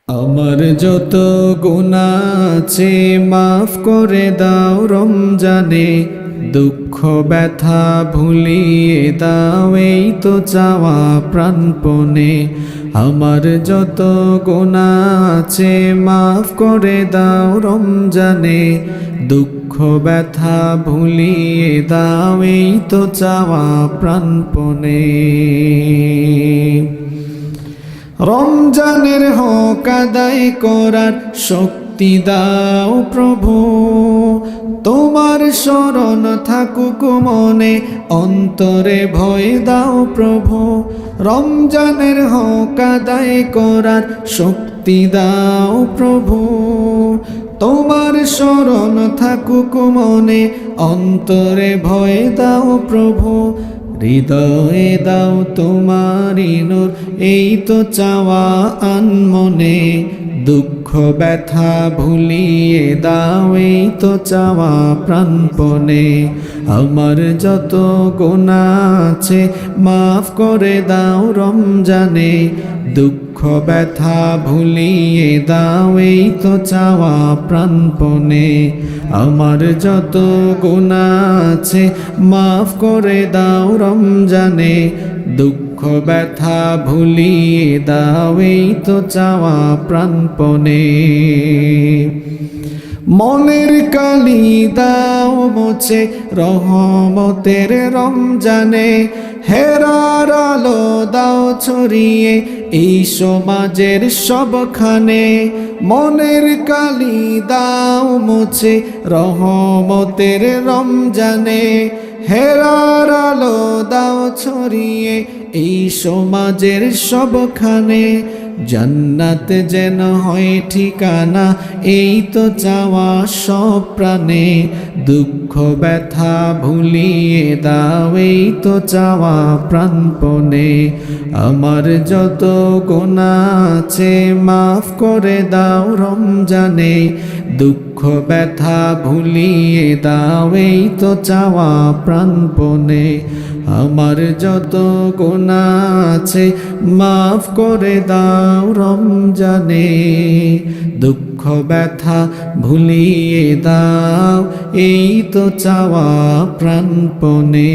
আমার যত গুনাহ আছে মাফ করে দাও রমজানে, দুঃখ ব্যথা ভুলিয়ে দাও এই তো চাওয়া প্রাণপণে। আমার যত গুনাহ আছে মাফ করে দাও রমজানে, দুঃখ ব্যথা ভুলিয়ে দাও এই তো চাওয়া প্রাণপণে। রমজানের হক আদায় করার শক্তি দাও প্রভু, তোমার শরণ থাকুক মনে, অন্তরে ভয় দাও প্রভু। রমজানের হক আদায় করার শক্তি দাও প্রভু, তোমার শরণ থাকুক মনে, অন্তরে ভয় দাও প্রভু। হৃদয়ে দাও তোমারি নূর এই তো চাওয়া আনমনে, দুঃখ ব্যথা ভুলিয়ে দাও এই তো চাওয়া প্রাণপণে। আমার যত গুনাহ আছে মাফ করে দাও রমজানে, দুঃখ ব্যথা ভুলিয়ে দাও এই তো চাওয়া প্রাণপণে। আমার যত গুনাহ আছে মাফ করে দাও রমজানে, দুঃখ ব্যথা ভুলিয়ে দাও এই তো চাওয়া প্রাণপণে। মনের কালি দাও মুছে রহমতের রমজানে, হেরার আলো দাও ছড়িয়ে এই সমাজের সবখানে। মনের কালি দাও মুছে রহমতের রমজানে, হেরার আলো দাও ছড়িয়ে এই সমাজের সবখানে। জান্নাত যেন হয় ঠিকানা এই তো চাওয়া সব প্রাণে, দুঃখ ব্যথা ভুলিয়ে দাও এই তো চাওয়া প্রাণপণে। আমার যত গুনাহ আছে মাফ করে দাও রমজানে, দুঃখ ব্যথা ভুলিয়ে দাও এই তো চাওয়া প্রাণপণে। আমার যত গুনাহ আছে মাফ করে দাও রমজানে, দুঃখ ব্যথা ভুলিয়ে দাও এই তো চাওয়া প্রাণপণে।